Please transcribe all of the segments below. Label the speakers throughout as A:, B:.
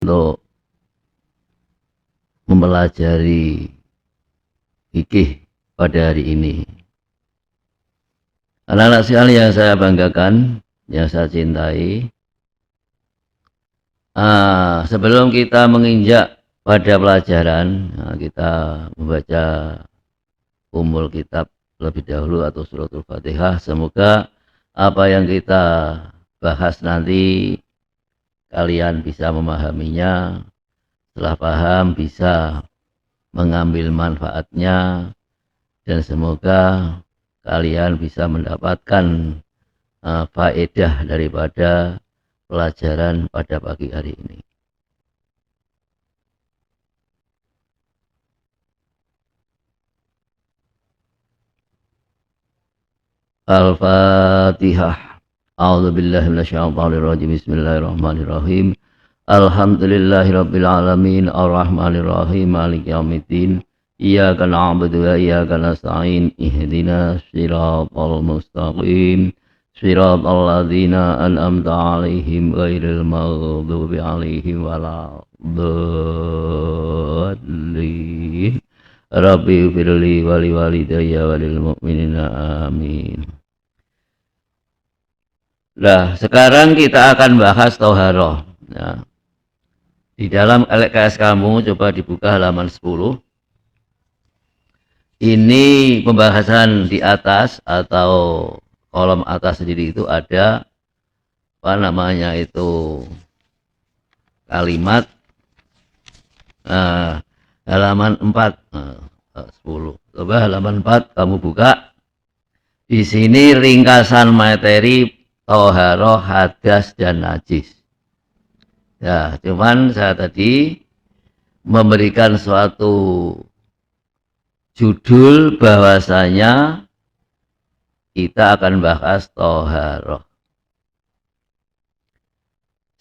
A: untuk mempelajari fikih pada hari ini. Anak-anak sekalian yang saya banggakan, yang saya cintai, sebelum kita menginjak pada pelajaran, kita membaca umul kitab lebih dahulu atau suratul Fatihah. Semoga apa yang kita bahas nanti kalian bisa memahaminya. Setelah paham bisa mengambil manfaatnya, dan semoga kalian bisa mendapatkan faedah daripada pelajaran pada pagi hari ini. Al-Fatihah. A'udzubillahi minasyaitonirrajim. Bismillahirrahmanirrahim. Alhamdulillahirabbil alamin, arrahmanirrahim, maliki yaumiddin. Iyyaka na'budu wa iyyaka nasta'in. Ihdinas siratal mustaqim. Siratal ladzina an'amta 'alaihim ghairil maghdubi 'alaihim waladdallin. Rabbi firli wali walidayya walil mu'minina amin. Nah, sekarang kita akan bahas toharoh. Nah, di dalam LKS kamu coba dibuka halaman 10. Ini pembahasan di atas atau kolom atas sendiri itu ada apa namanya itu kalimat halaman 4, 10. Coba halaman 4 kamu buka. Di sini ringkasan materi toharoh, hadas dan najis. Ya, cuman saya tadi memberikan suatu judul bahwasanya kita akan bahas toharoh.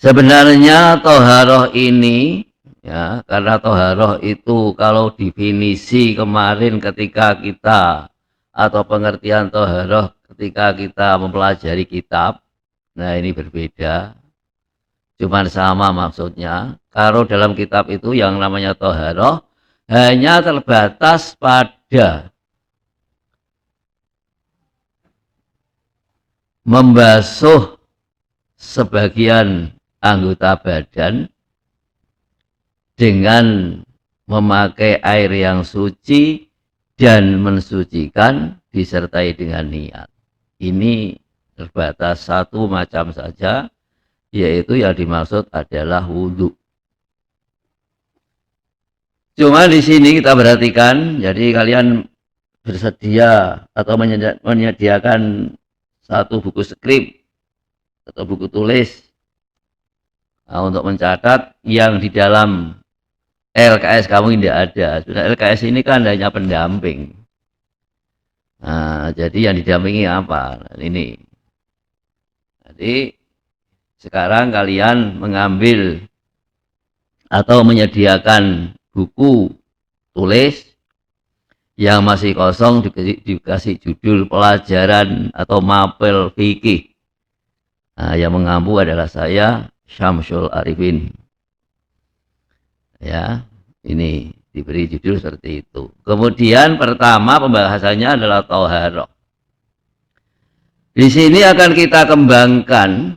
A: Sebenarnya toharoh ini, ya, karena toharoh itu kalau definisi kemarin ketika kita atau pengertian toharoh ketika kita mempelajari kitab, nah ini berbeda. Cuman sama maksudnya. Kalau dalam kitab itu yang namanya toharoh hanya terbatas pada membasuh sebagian anggota badan dengan memakai air yang suci dan mensucikan disertai dengan niat. Ini terbatas satu macam saja, yaitu yang dimaksud adalah wudhu. Cuma di sini kita perhatikan, jadi kalian bersedia atau menyediakan satu buku skrip atau buku tulis untuk mencatat yang di dalam LKS kamu tidak ada. Sudah LKS ini kan hanya pendamping. Nah, jadi yang didampingi apa? Nah, ini. Jadi sekarang kalian mengambil atau menyediakan buku tulis yang masih kosong, dikasih judul pelajaran atau mapel fikih. Nah, yang mengampu adalah saya, Syamsul Arifin. Ya, ini diberi judul seperti itu. Kemudian pertama pembahasannya adalah toharoh. Di sini akan kita kembangkan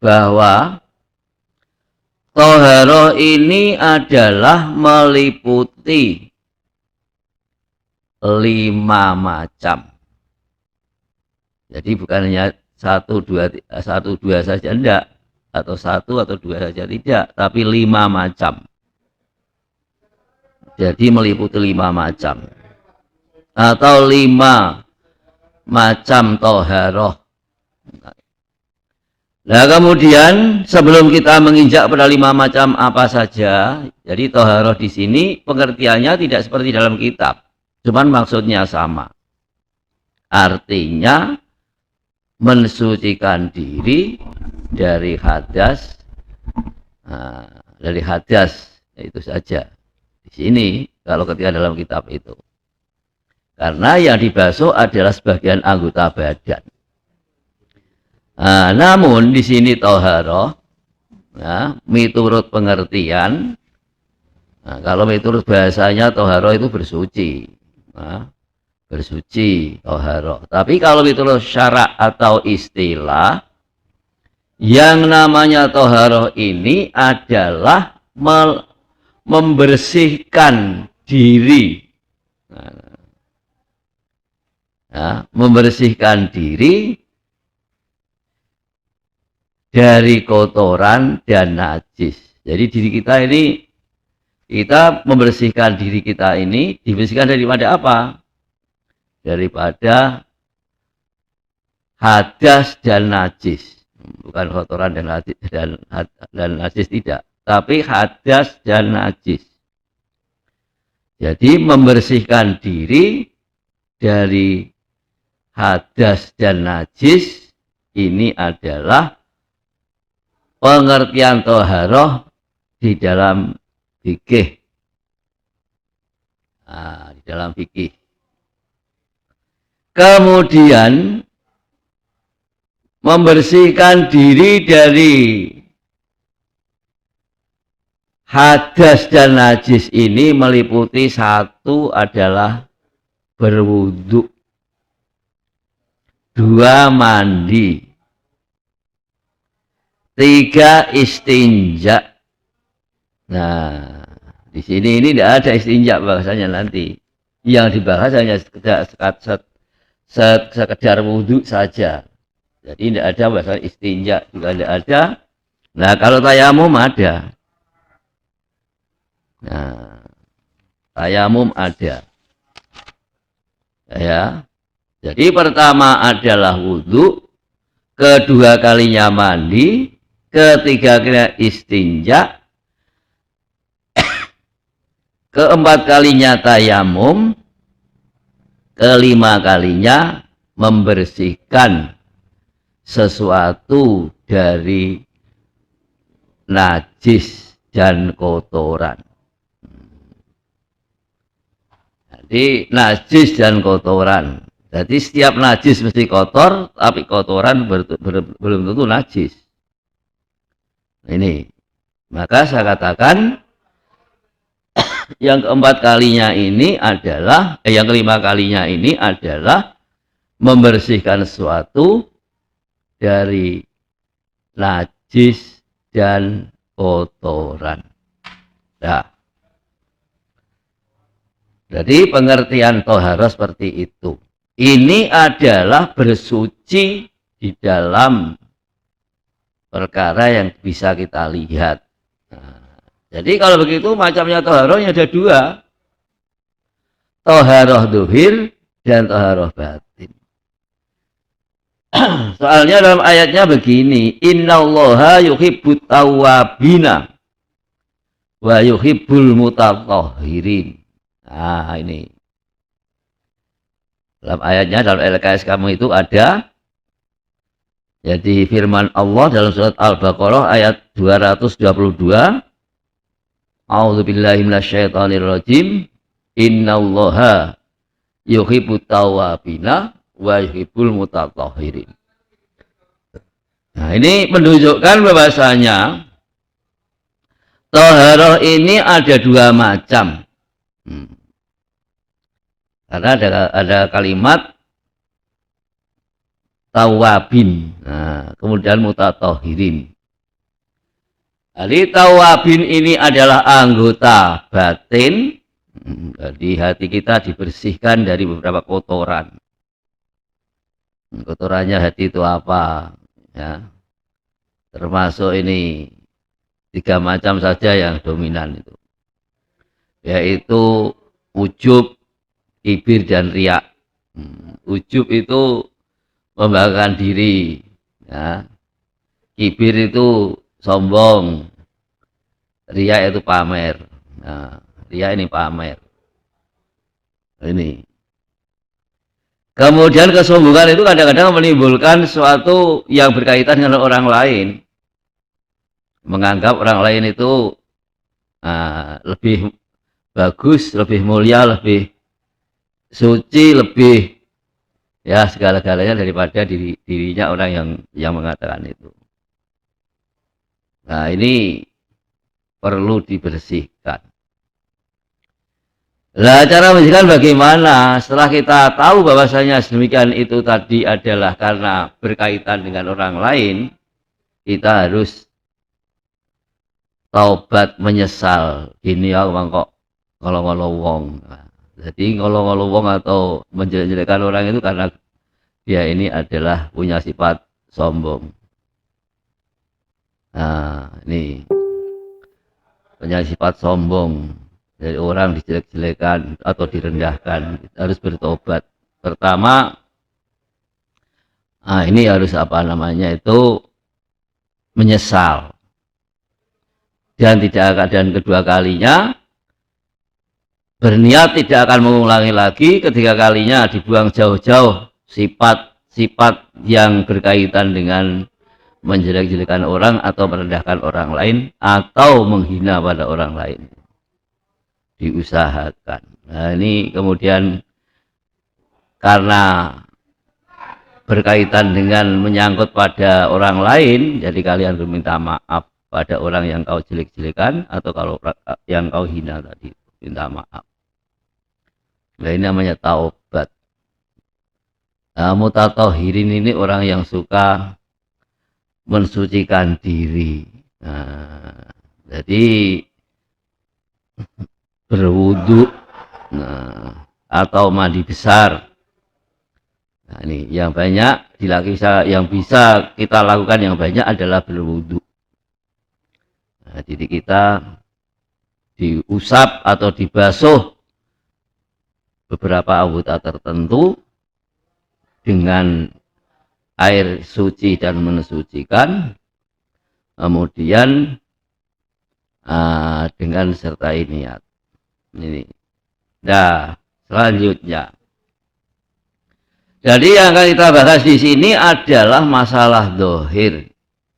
A: bahwa toharoh ini adalah meliputi 5 macam. Jadi bukan hanya 1, 2 saja, enggak, atau 1 atau 2 saja tidak, tapi 5 macam. Jadi meliputi 5 macam atau 5 macam toharoh. Nah, kemudian sebelum kita menginjak pada 5 macam apa saja, jadi toharoh di sini pengertiannya tidak seperti dalam kitab, cuman maksudnya sama. Artinya mensucikan diri dari hadas, itu saja. Di sini kalau ketika dalam kitab itu, karena yang dibasuh adalah sebagian anggota badan. Namun di sini toharoh ya, miturut pengertian. Nah, kalau miturut bahasanya toharoh itu bersuci, nah, bersuci toharoh. Tapi kalau miturut syarak atau istilah, yang namanya toharoh ini adalah membersihkan diri, nah, ya, membersihkan diri dari kotoran dan najis. Jadi diri kita ini, kita membersihkan diri kita ini, dibersihkan daripada apa? Daripada hadas dan najis. Bukan kotoran dan najis, dan najis tidak, tapi hadas dan najis. Jadi membersihkan diri dari hadas dan najis ini adalah pengertian toharoh di dalam fikih. Nah, di dalam fikih. Kemudian membersihkan diri dari hadas dan najis ini meliputi satu adalah berwudu, dua mandi, tiga istinja. Nah, di sini ini tidak ada istinja bahasanya nanti. Yang dibahas hanya sekedar wudhu saja. Jadi tidak ada bahasa istinja, juga tidak ada. Nah, kalau tayamum ada. Nah, tayamum ada. Ya. Jadi pertama adalah wudhu, kedua kalinya mandi, ketiga kalinya istinja, keempat kalinya tayamum, kelima kalinya membersihkan sesuatu dari najis dan kotoran. Jadi najis dan kotoran. Jadi setiap najis mesti kotor, tapi kotoran belum tentu najis. Ini. Maka saya katakan yang keempat kalinya ini adalah, yang kelima kalinya ini adalah membersihkan sesuatu dari najis dan kotoran. Nah, jadi pengertian toharoh seperti itu. Ini adalah bersuci di dalam perkara yang bisa kita lihat. Nah, jadi kalau begitu macamnya toharohnya ada dua. Toharoh zuhir dan toharoh batin. Soalnya dalam ayatnya begini, innallaha yuhibbut tawwabina wa yuhibbul mutatahhirin. Nah, ini. Dalam ayatnya, dalam LKS kamu itu ada. Jadi firman Allah dalam surat Al-Baqarah ayat 222. A'udzubillahi minasyaitonirrajim. Innallaha yuhibbut tawwabina wa yuhibbul mutatahhirin. Nah, ini menunjukkan bahwasanya toharoh ini ada dua macam. Karena ada kalimat tawabin, nah, kemudian mutatahhirin. Jadi tawabin ini adalah anggota batin. Jadi hati kita dibersihkan dari beberapa kotoran. Kotorannya hati itu apa? Ya, termasuk ini 3 macam saja yang dominan itu, yaitu ujub, kibir, dan riak. Ujub itu membanggakan diri, ya. Kibir itu sombong, riak itu pamer. Nah, riak ini pamer. Ini. Kemudian kesombongan itu kadang-kadang menimbulkan sesuatu yang berkaitan dengan orang lain. Menganggap orang lain itu lebih bagus, lebih mulia, lebih suci, lebih ya segala-galanya daripada dirinya orang yang mengatakan itu. Nah, ini perlu dibersihkan. Lah, cara membersihkan bagaimana? Setelah kita tahu bahwasanya demikian itu tadi adalah karena berkaitan dengan orang lain, kita harus taubat menyesal. Ini ya kok ngolo-ngolo wong. Nah, jadi ngolo-ngolo wong atau menjelek-jelekan orang itu karena dia ini adalah punya sifat sombong. Nah, ini punya sifat sombong. Dari orang dijelek-jelekan atau direndahkan, harus bertobat. Pertama, ini harus apa namanya itu menyesal, dan kedua kalinya berniat tidak akan mengulangi lagi. Ketiga kalinya dibuang jauh-jauh sifat-sifat yang berkaitan dengan menjelek-jelekan orang atau merendahkan orang lain atau menghina pada orang lain. Diusahakan. Nah, ini kemudian karena berkaitan dengan menyangkut pada orang lain, jadi kalian meminta maaf pada orang yang kau jelek-jelekan atau kalau yang kau hina tadi, minta maaf. Nah, ini namanya taubat. Nah, mutatahhirin ini orang yang suka mensucikan diri. Nah, jadi berwudu, atau mandi besar. Nah, ini yang banyak yang bisa kita lakukan yang banyak adalah berwudu. Nah, jadi kita diusap atau dibasuh beberapa anggota tertentu dengan air suci dan mensucikan, kemudian dengan sertai niat. Ini. Nah, selanjutnya. Jadi yang akan kita bahas di sini adalah masalah dohir,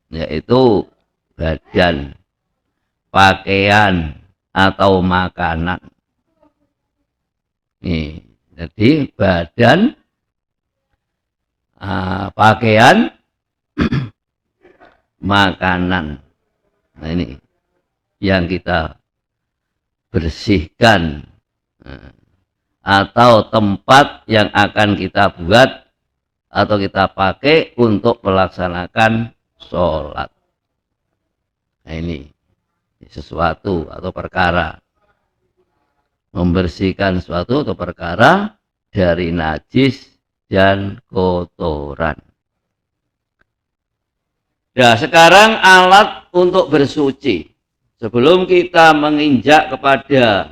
A: yaitu badan, pakaian atau makanan. Nih, jadi badan, pakaian, makanan. Nah, ini yang kita bersihkan, atau tempat yang akan kita buat atau kita pakai untuk melaksanakan sholat. Nah, ini sesuatu atau perkara, membersihkan suatu atau perkara dari najis dan kotoran. Nah, sekarang alat untuk bersuci. Sebelum kita menginjak kepada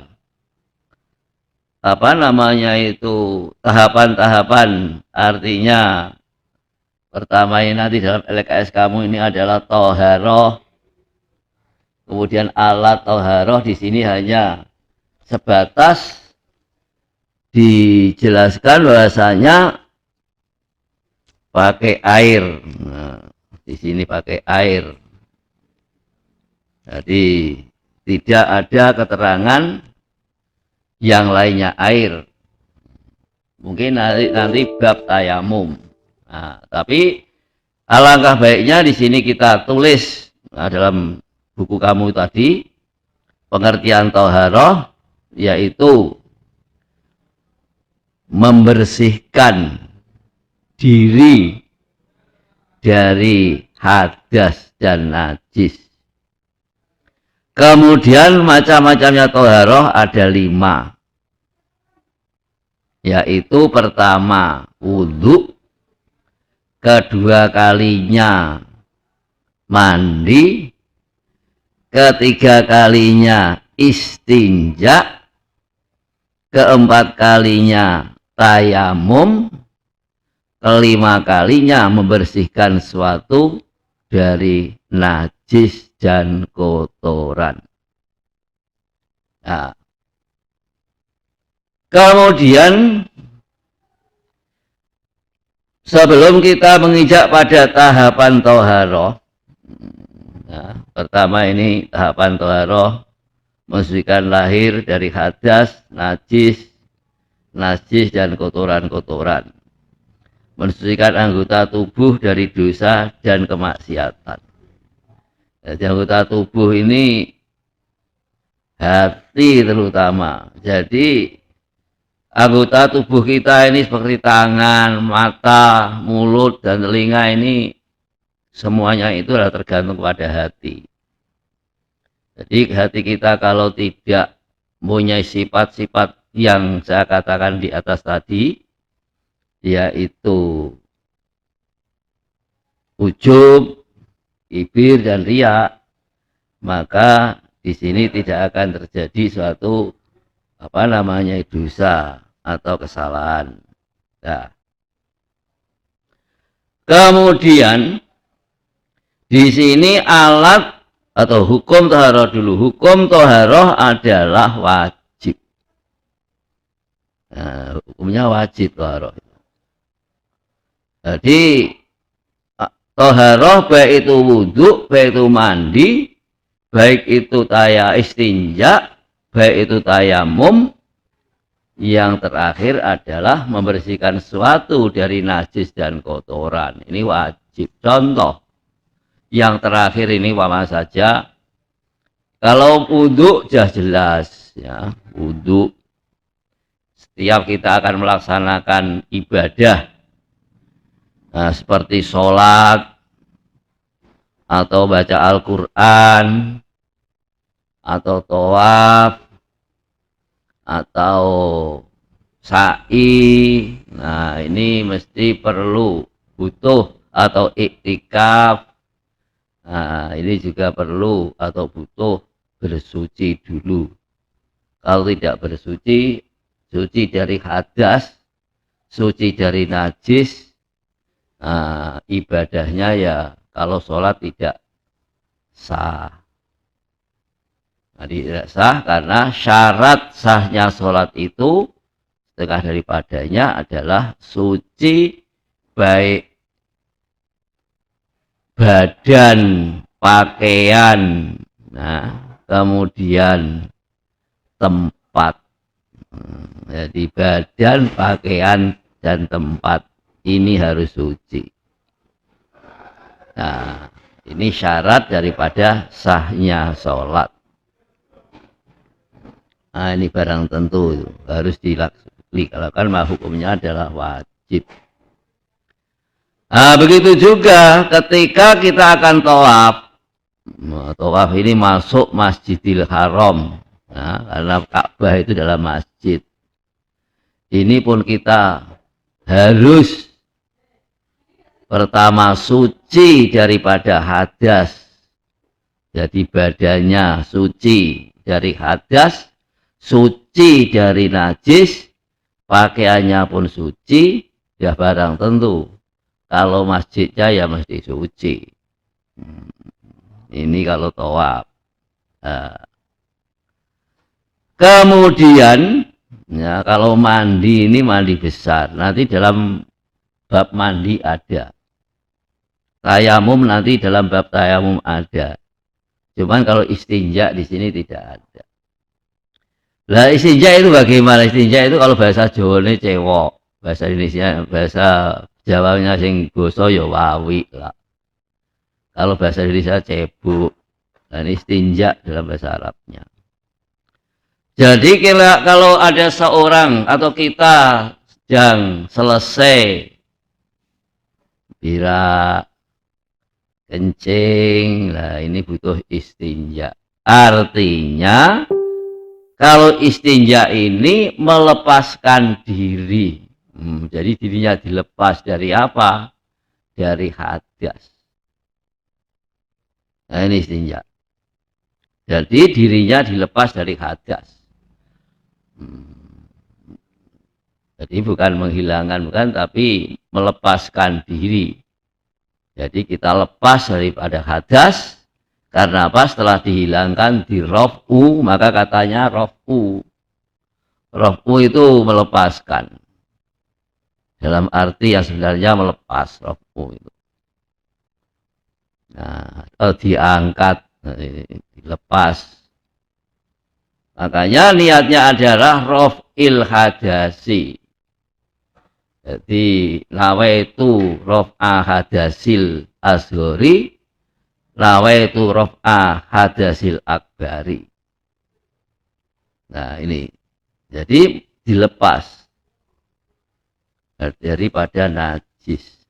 A: tahapan-tahapan, artinya pertama ini nanti dalam LKS kamu ini adalah toharoh, kemudian alat toharoh di sini hanya sebatas dijelaskan bahwasanya pakai air. Nah, di sini pakai air. Jadi tidak ada keterangan yang lainnya air. Mungkin nanti bab tayamum. Nah, tapi alangkah baiknya di sini kita tulis dalam buku kamu tadi pengertian toharoh, yaitu membersihkan diri dari hadas dan najis. Kemudian macam-macamnya toharoh ada 5, yaitu pertama wudhu, kedua kalinya mandi, ketiga kalinya istinja, keempat kalinya tayamum, kelima kalinya membersihkan suatu dari najis dan kotoran. Nah, kemudian sebelum kita menginjak pada tahapan toharoh, pertama ini tahapan toharoh, mensucikan lahir dari hadas, najis dan kotoran-kotoran, mensucikan anggota tubuh dari dosa dan kemaksiatan. Jadi anggota tubuh ini hati terutama. Jadi anggota tubuh kita ini seperti tangan, mata, mulut, dan telinga ini semuanya itu adalah tergantung pada hati. Jadi hati kita kalau tidak mempunyai sifat-sifat yang saya katakan di atas tadi, yaitu ujub, kibir, dan riya, maka di sini tidak akan terjadi suatu dosa atau kesalahan. Nah, kemudian di sini alat atau hukum toharoh dulu. Hukum toharoh adalah wajib. Nah, hukumnya wajib toharoh. Jadi toharoh baik itu wudhu, baik itu mandi, baik itu istinja, baik itu tayamum, yang terakhir adalah membersihkan sesuatu dari najis dan kotoran. Ini wajib. Contoh yang terakhir ini apa saja? Kalau wudhu jelas ya, wudhu setiap kita akan melaksanakan ibadah, nah, seperti sholat atau baca Al-Quran atau tawaf atau sa'i. Nah, ini mesti perlu, butuh, atau iktikaf. Nah, ini juga perlu atau butuh bersuci dulu. Kalau tidak bersuci, suci dari hadas, suci dari najis, nah, ibadahnya ya kalau sholat tidak sah. Nah, tidak sah karena syarat sahnya sholat itu setengah daripadanya adalah suci baik badan, pakaian, nah, kemudian tempat. Jadi badan, pakaian, dan tempat ini harus suci. Nah, ini syarat daripada sahnya sholat. Nah, ini barang tentu harus dilakukan, hukumnya adalah wajib. Nah, begitu juga ketika kita akan tawaf. Tawaf ini masuk Masjidil Haram. Nah, karena Ka'bah itu dalam masjid. Ini pun kita harus pertama suci daripada hadas. Jadi badannya suci dari hadas, suci dari najis, pakaiannya pun suci, ya barang tentu. Kalau masjidnya ya mesti suci. Ini kalau tawaf. Nah, kemudian ya kalau mandi ini mandi besar. Nanti dalam bab mandi ada. Tayamum nanti dalam bab tayamum ada. Cuman kalau istinja di sini tidak ada. Lah istinja itu bagaimana? Istinja itu kalau bahasa Jawa ini cewek, bahasa Indonesia, bahasa Jawanya sing basa ya wawi lah. Kalau bahasa Indonesia cebuk, dan istinja dalam bahasa Arabnya. Jadi kalau ada seorang atau kita sedang selesai berak, kencing, lah ini butuh istinja. Artinya kalau istinja ini melepaskan diri. Jadi dirinya dilepas dari apa? Dari hadas. Nah, ini istinja. Jadi dirinya dilepas dari hadas. Jadi bukan menghilangkan, bukan, tapi melepaskan diri. Jadi kita lepas daripada hadas. Karena apa? Setelah dihilangkan di raf'u, maka katanya raf'u. Raf'u itu melepaskan. Dalam arti yang sebenarnya melepas raf'u itu. Nah, atau diangkat, dilepas. Makanya niatnya adalah raf'il hadasi. Jadi nawaitu raf'a hadasil ashori, nawaitu raf'a hadasil akbari. Nah ini, jadi dilepas daripada najis.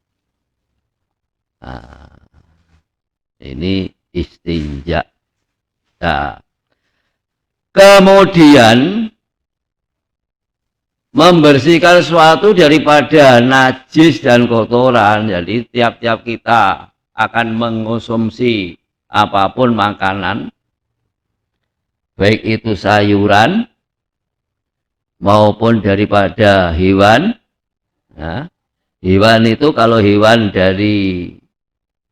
A: Nah, ini istinja. Nah, kemudian membersihkan sesuatu daripada najis dan kotoran. Jadi tiap-tiap kita akan mengonsumsi apapun makanan, baik itu sayuran maupun daripada hewan. Nah, hewan itu kalau hewan dari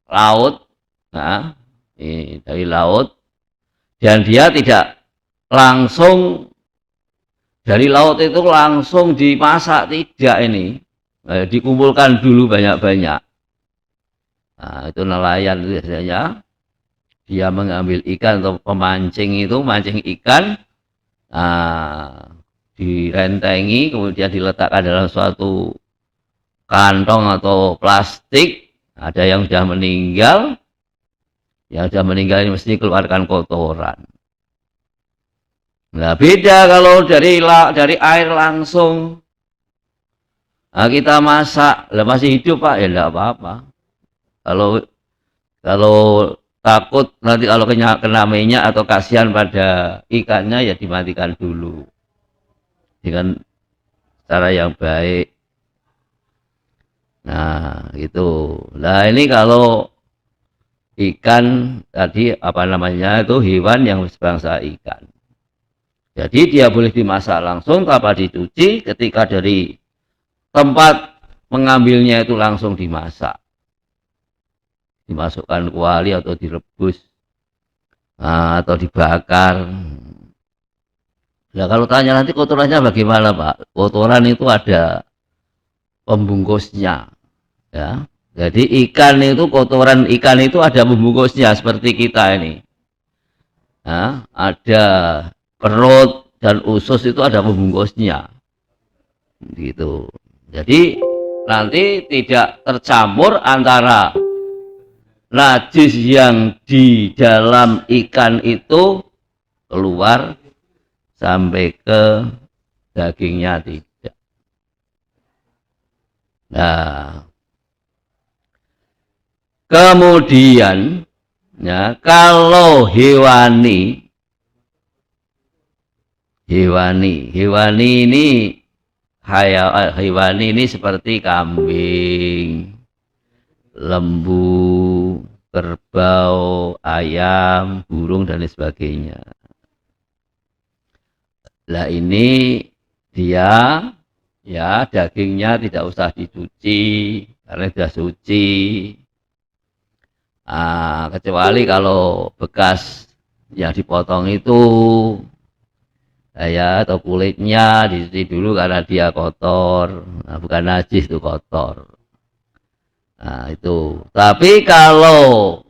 A: laut, nah, dari laut, dan dia tidak langsung dari laut itu langsung dimasak, tidak ini, dikumpulkan dulu banyak-banyak. Nah, itu nelayan itu biasanya dia mengambil ikan atau pemancing itu mancing ikan, direntengi kemudian diletakkan dalam suatu kantong atau plastik. Ada yang sudah meninggal, ini mesti keluarkan kotoran. Nah, beda kalau dari air langsung. Nah, kita masak, lah masih hidup Pak, ya enggak apa-apa. Kalau takut nanti kalau kena minyak atau kasihan pada ikannya, ya dimatikan dulu dengan cara yang baik. Nah, gitu. Nah, ini kalau ikan tadi apa namanya itu hewan yang sebangsa ikan. Jadi dia boleh dimasak langsung tanpa dicuci, ketika dari tempat mengambilnya itu langsung dimasak. Dimasukkan kuali atau direbus, atau dibakar. Nah, kalau tanya nanti kotorannya bagaimana Pak? Kotoran itu ada pembungkusnya, ya. Jadi kotoran ikan itu ada pembungkusnya seperti kita ini. Nah, ada perut dan usus itu ada pembungkusnya, gitu. Jadi nanti tidak tercampur antara najis yang di dalam ikan itu keluar sampai ke dagingnya, tidak. Nah, kemudian ya, kalau hewani ini seperti kambing, lembu, kerbau, ayam, burung dan sebagainya. Lah ini dia ya dagingnya tidak usah dicuci karena sudah suci. Kecuali kalau bekas yang dipotong itu ya, atau kulitnya dicuci dulu karena dia kotor. Nah, bukan najis, itu kotor. Nah, itu. Tapi kalau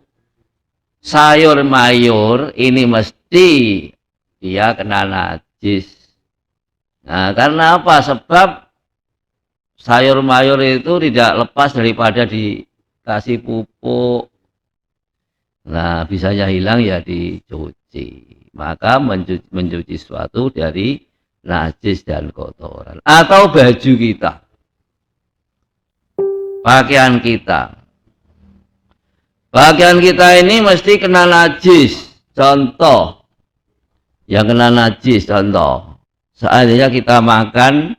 A: sayur mayur ini mesti dia kena najis. Nah, karena apa? Sebab sayur mayur itu tidak lepas daripada dikasih pupuk. Nah, bisanya hilang ya dicuci. Maka mencuci sesuatu dari najis dan kotoran. Atau baju kita, pakaian kita ini mesti kena najis. Contoh yang kena najis, contoh seandainya kita makan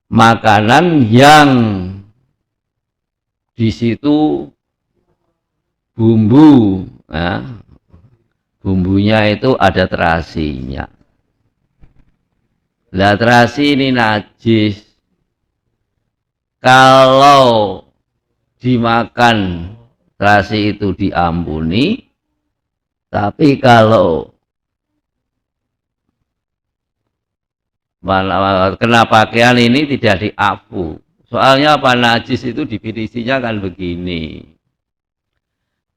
A: makanan yang di situ bumbu, bumbunya itu ada terasinya. Lah, terasi ini najis. Kalau dimakan terasi itu diampuni, tapi kalau kena pakaian ini tidak diafu. Soalnya apa? Najis itu definisinya kan begini.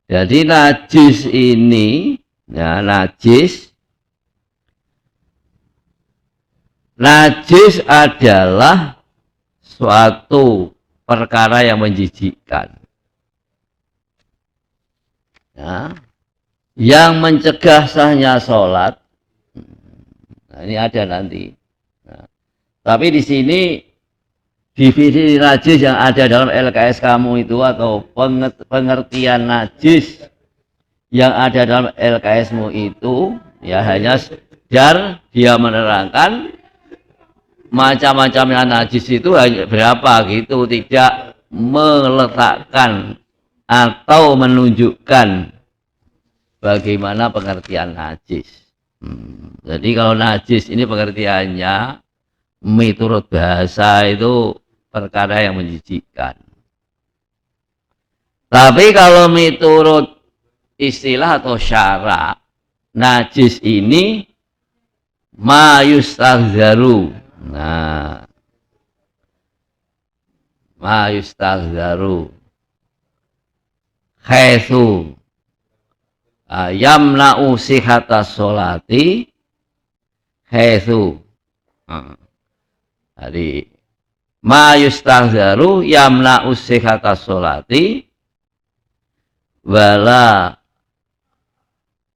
A: Jadi najis ini, ya, najis adalah suatu perkara yang menjijikkan. ya, yang mencegah sahnya sholat. Nah, ini ada nanti. Nah, tapi di sini definisi najis yang ada dalam LKS kamu itu atau pengertian najis yang ada dalam LKSmu itu ya hanya sekedar dia menerangkan macam-macamnya najis itu hanya berapa gitu, tidak meletakkan atau menunjukkan bagaimana pengertian najis. Jadi kalau najis ini pengertiannya menurut bahasa itu perkara yang menjijikkan. Tapi kalau menurut istilah atau syarak, najis ini ma yustahzaru. Nah, ma yustahzaru haitsu yamna'u sihatas sholati haitsu. Jadi ma yustahzaru yamna'u sihatas sholati wala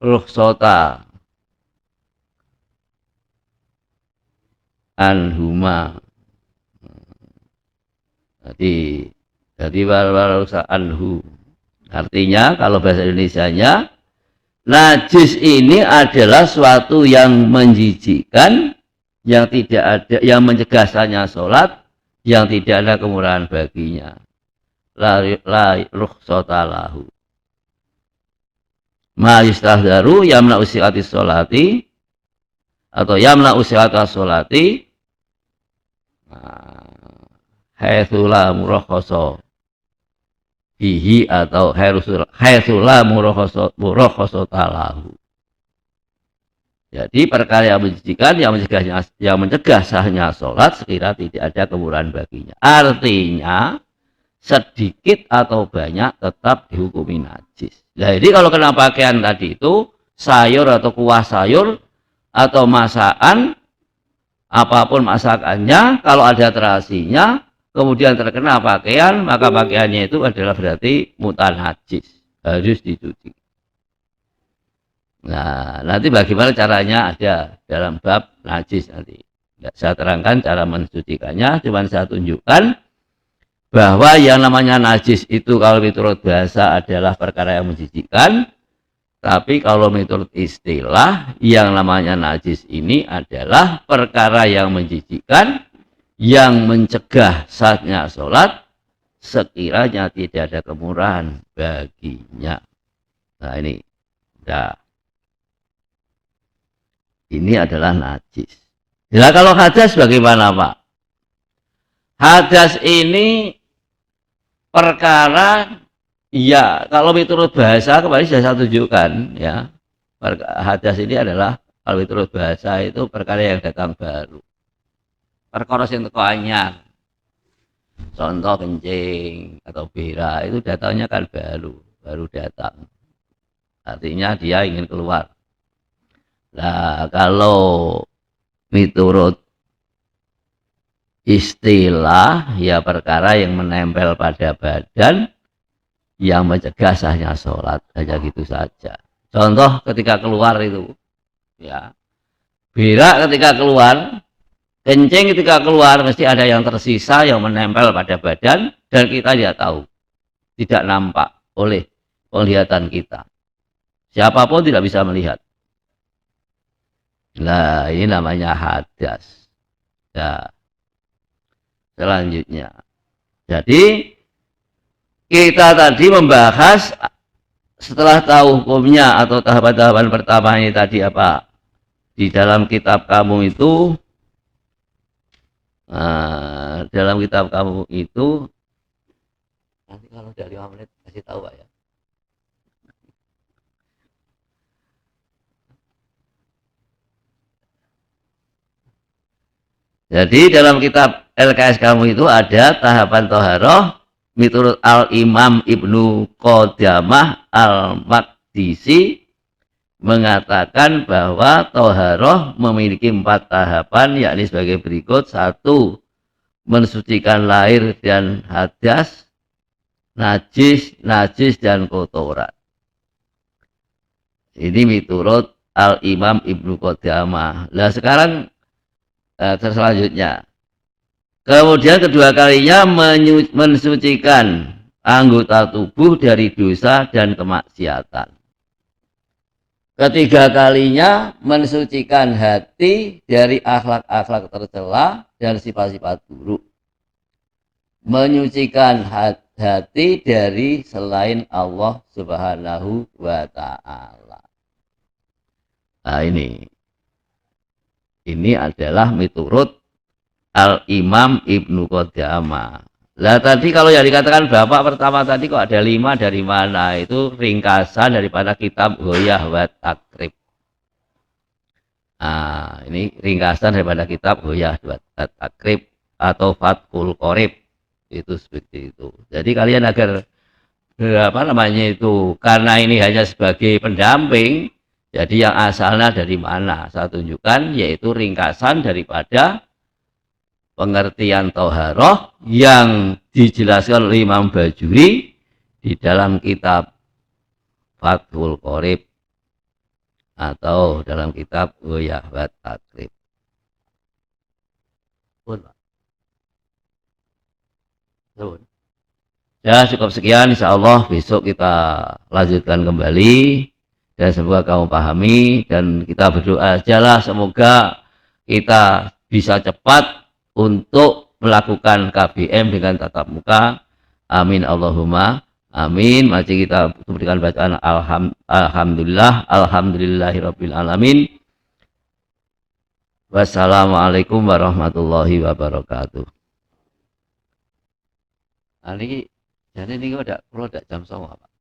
A: rukhsata anhuma. Jadi wala rukhsata anhu. Artinya kalau bahasa Indonesianya, najis ini adalah suatu yang menjijikkan, yang tidak ada, yang mencegah sahnya sholat, yang tidak ada kemurahan baginya. La rukhsata lahu. Ma yustahzaru yamna usiatis sholati atau yamna usiatas sholati haitsu la murakhasa bihi atau haitsu la murakhasata lahu. Jadi perkara yang menjijikkan, yang mencegah sahnya sholat sekira tidak ada kemurahan baginya. Artinya sedikit atau banyak tetap dihukumi najis. Jadi kalau kena pakaian tadi itu sayur atau kuah sayur atau masakan, apapun masakannya, kalau ada terasinya kemudian terkena pakaian, maka pakaiannya itu adalah berarti mutan najis, harus dicuci. Nah, nanti bagaimana caranya ada dalam bab najis nanti. Tidak saya terangkan cara mensucikannya, cuma saya tunjukkan bahwa yang namanya najis itu kalau menurut bahasa adalah perkara yang menjijikkan, tapi kalau menurut istilah yang namanya najis ini adalah perkara yang menjijikkan, yang mencegah sahnya sholat sekiranya tidak ada kemurahan baginya. Nah ini, nah, ini adalah najis. Nah kalau hadas bagaimana Pak? Hadas ini perkara, ya kalau menurut bahasa kemarin sudah saya tunjukkan ya, hadas ini adalah kalau menurut bahasa itu perkara yang datang baru, perkara yang teko anyar, contoh kencing atau berak itu datangnya kan baru datang, artinya dia ingin keluar. Nah kalau menurut istilah ya perkara yang menempel pada badan yang mencegah sahnya sholat, hanya gitu saja. Contoh ketika keluar itu ya, berak ketika keluar, kencing ketika keluar mesti ada yang tersisa yang menempel pada badan dan kita tidak tahu, tidak nampak oleh penglihatan kita, siapapun tidak bisa melihat. Nah ini namanya hadas. Nah selanjutnya, jadi kita tadi membahas setelah tahu hukumnya atau tahapan-tahapan pertama ini tadi apa di dalam kitab kamu itu, dalam kitab kamu itu nanti kalau udah 5 menit kasih tahu Pak ya. Jadi dalam kitab LKS kamu itu ada tahapan toharoh menurut Al-Imam Ibnu Qodamah Al-Maqdisi mengatakan bahwa toharoh memiliki 4 tahapan, yakni sebagai berikut. 1. Mensucikan lahir dan hadas, najis dan kotoran. Ini miturut Al-Imam Ibnu Qudamah. Nah sekarang selanjutnya. Kemudian kedua kalinya mensucikan anggota tubuh dari dosa dan kemaksiatan. Ketiga kalinya mensucikan hati dari akhlak-akhlak tercela dan sifat-sifat buruk. Menyucikan hati dari selain Allah Subhanahu wa Ta'ala. Nah ini adalah miturut Al-Imam Ibnu Qudamah. Lah tadi kalau yang dikatakan Bapak pertama tadi kok ada 5 dari mana? Itu ringkasan daripada kitab Ghoyah wa Takrib. Nah, ini ringkasan daripada kitab Ghoyah wa Takrib atau Fathul Qorib. Itu seperti itu. Jadi kalian agar apa namanya itu, karena ini hanya sebagai pendamping, jadi yang asalnya dari mana? Saya tunjukkan yaitu ringkasan daripada pengertian toharoh yang dijelaskan oleh Imam Bajuri di dalam kitab Fathul Qorib atau dalam kitab Ghoyah wa Takrib. Ya cukup sekian, insya Allah besok kita lanjutkan kembali dan semoga kamu pahami dan kita berdoa ajalah semoga kita bisa cepat untuk melakukan KBM dengan tatap muka. Amin Allahumma amin. Mari kita berikan bacaan alhamdulillah, alhamdulillahirabbil alamin. Wassalamualaikum warahmatullahi wabarakatuh. Ini jadi ini udah jam 09.00 Pak.